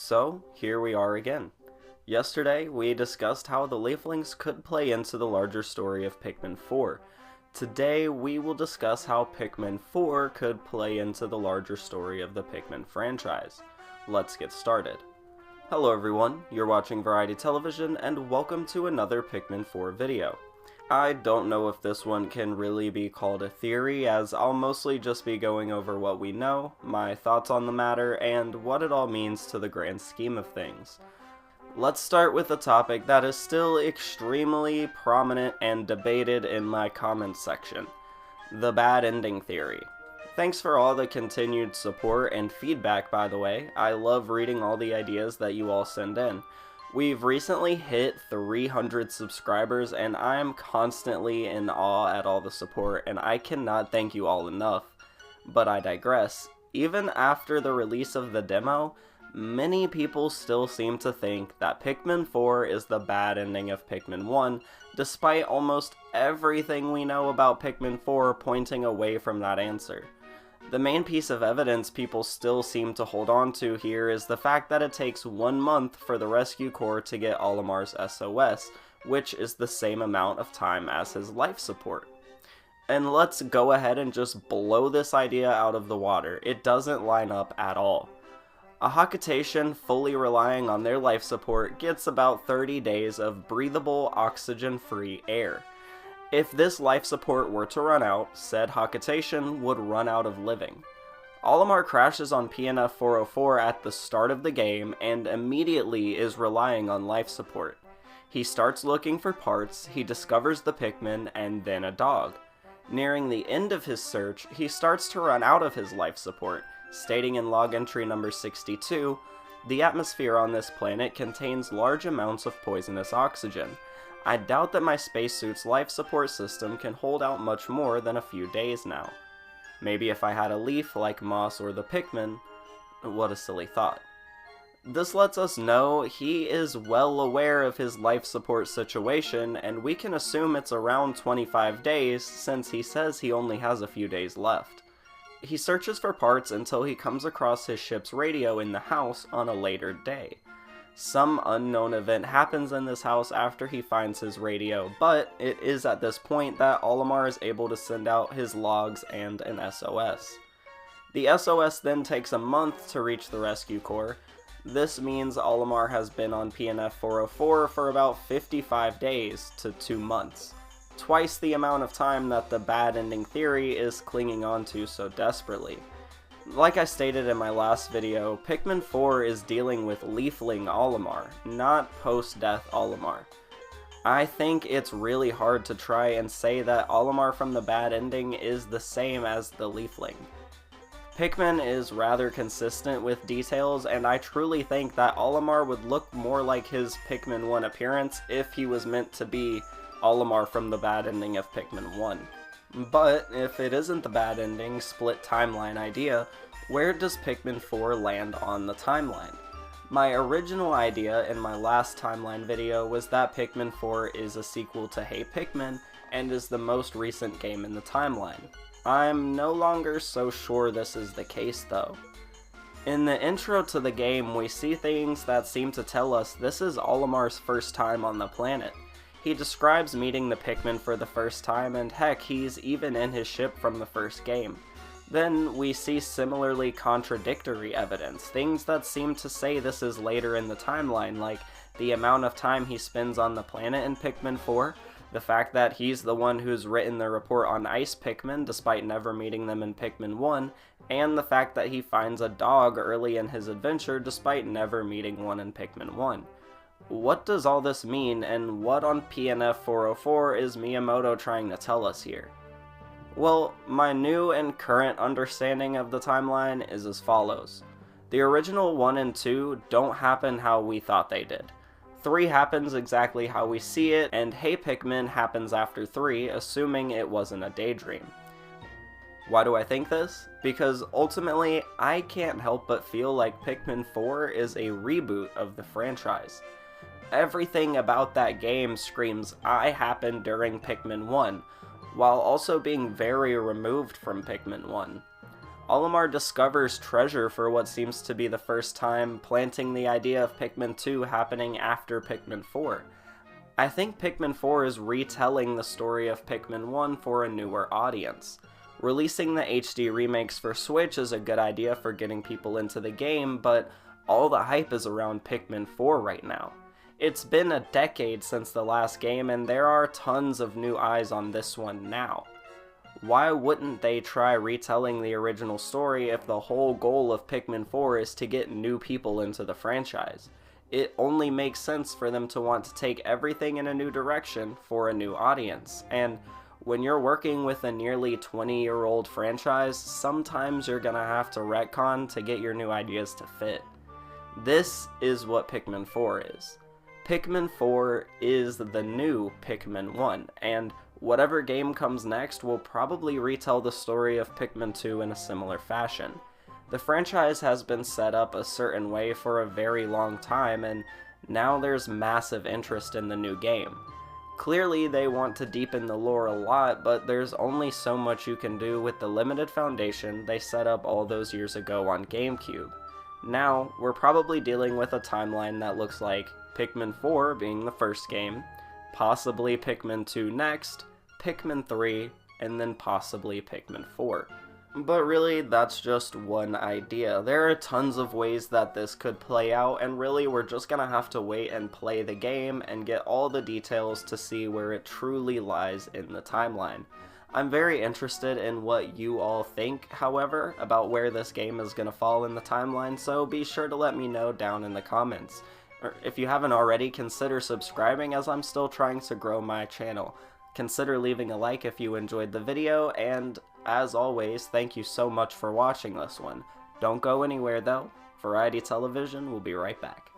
So, here we are again. Yesterday, we discussed how the Leaflings could play into the larger story of Pikmin 4. Today, we will discuss how Pikmin 4 could play into the larger story of the Pikmin franchise. Let's get started. Hello everyone, you're watching Variety Television, and welcome to another Pikmin 4 video. I don't know if this one can really be called a theory, as I'll mostly just be going over what we know, my thoughts on the matter, and what it all means to the grand scheme of things. Let's start with a topic that is still extremely prominent and debated in my comments section: the bad ending theory. Thanks for all the continued support and feedback, by the way. I love reading all the ideas that you all send in. We've recently hit 300 subscribers, and I am constantly in awe at all the support, and I cannot thank you all enough. But I digress. Even after the release of the demo, many people still seem to think that Pikmin 4 is the bad ending of Pikmin 1, despite almost everything we know about Pikmin 4 pointing away from that answer. The main piece of evidence people still seem to hold on to here is the fact that it takes 1 month for the Rescue Corps to get Olimar's SOS, which is the same amount of time as his life support. And let's go ahead and just blow this idea out of the water. It doesn't line up at all. A Hakutation fully relying on their life support gets about 30 days of breathable, oxygen-free air. If this life support were to run out, said Hakutation would run out of living. Olimar crashes on PNF 404 at the start of the game and immediately is relying on life support. He starts looking for parts, he discovers the Pikmin, and then a dog. Nearing the end of his search, he starts to run out of his life support, stating in log entry number 62, "The atmosphere on this planet contains large amounts of poisonous oxygen. I doubt that my spacesuit's life support system can hold out much more than a few days now. Maybe if I had a leaf like moss or the Pikmin." What a silly thought. This lets us know he is well aware of his life support situation, and we can assume it's around 25 days since he says he only has a few days left. He searches for parts until he comes across his ship's radio in the house on a later day. Some unknown event happens in this house after he finds his radio, but it is at this point that Olimar is able to send out his logs and an SOS. The SOS then takes a month to reach the Rescue Corps. This means Olimar has been on PNF 404 for about 55 days to 2 months. Twice the amount of time that the bad ending theory is clinging onto so desperately. Like I stated in my last video, Pikmin 4 is dealing with Leafling Olimar, not post-death Olimar. I think it's really hard to try and say that Olimar from the bad ending is the same as the Leafling. Pikmin is rather consistent with details, and I truly think that Olimar would look more like his Pikmin 1 appearance if he was meant to be Olimar from the bad ending of Pikmin 1. But if it isn't the bad ending, split timeline idea, where does Pikmin 4 land on the timeline? My original idea in my last timeline video was that Pikmin 4 is a sequel to Hey Pikmin and is the most recent game in the timeline. I'm no longer so sure this is the case though. In the intro to the game, we see things that seem to tell us this is Olimar's first time on the planet. He describes meeting the Pikmin for the first time, and heck, he's even in his ship from the first game. Then we see similarly contradictory evidence, things that seem to say this is later in the timeline, like the amount of time he spends on the planet in Pikmin 4, the fact that he's the one who's written the report on Ice Pikmin despite never meeting them in Pikmin 1, and the fact that he finds a dog early in his adventure despite never meeting one in Pikmin 1. What does all this mean, and what on PNF 404 is Miyamoto trying to tell us here? Well, my new and current understanding of the timeline is as follows. The original 1 and 2 don't happen how we thought they did. 3 happens exactly how we see it, and Hey Pikmin happens after 3, assuming it wasn't a daydream. Why do I think this? Because ultimately, I can't help but feel like Pikmin 4 is a reboot of the franchise. Everything about that game screams I happened during Pikmin 1, while also being very removed from Pikmin 1. Olimar discovers treasure for what seems to be the first time, planting the idea of Pikmin 2 happening after Pikmin 4. I think Pikmin 4 is retelling the story of Pikmin 1 for a newer audience. Releasing the HD remakes for Switch is a good idea for getting people into the game, but all the hype is around Pikmin 4 right now. It's been a decade since the last game, and there are tons of new eyes on this one now. Why wouldn't they try retelling the original story if the whole goal of Pikmin 4 is to get new people into the franchise? It only makes sense for them to want to take everything in a new direction for a new audience, and when you're working with a nearly 20-year-old franchise, sometimes you're gonna have to retcon to get your new ideas to fit. This is what Pikmin 4 is. Pikmin 4 is the new Pikmin 1, and whatever game comes next will probably retell the story of Pikmin 2 in a similar fashion. The franchise has been set up a certain way for a very long time, and now there's massive interest in the new game. Clearly they want to deepen the lore a lot, but there's only so much you can do with the limited foundation they set up all those years ago on GameCube. Now, we're probably dealing with a timeline that looks like Pikmin 4 being the first game, possibly Pikmin 2 next, Pikmin 3, and then possibly Pikmin 4. But really, that's just one idea. There are tons of ways that this could play out, and really we're just gonna have to wait and play the game and get all the details to see where it truly lies in the timeline. I'm very interested in what you all think, however, about where this game is gonna fall in the timeline, so be sure to let me know down in the comments. Or if you haven't already, consider subscribing as I'm still trying to grow my channel. Consider leaving a like if you enjoyed the video, and as always, thank you so much for watching this one. Don't go anywhere though. Variety Television will be right back.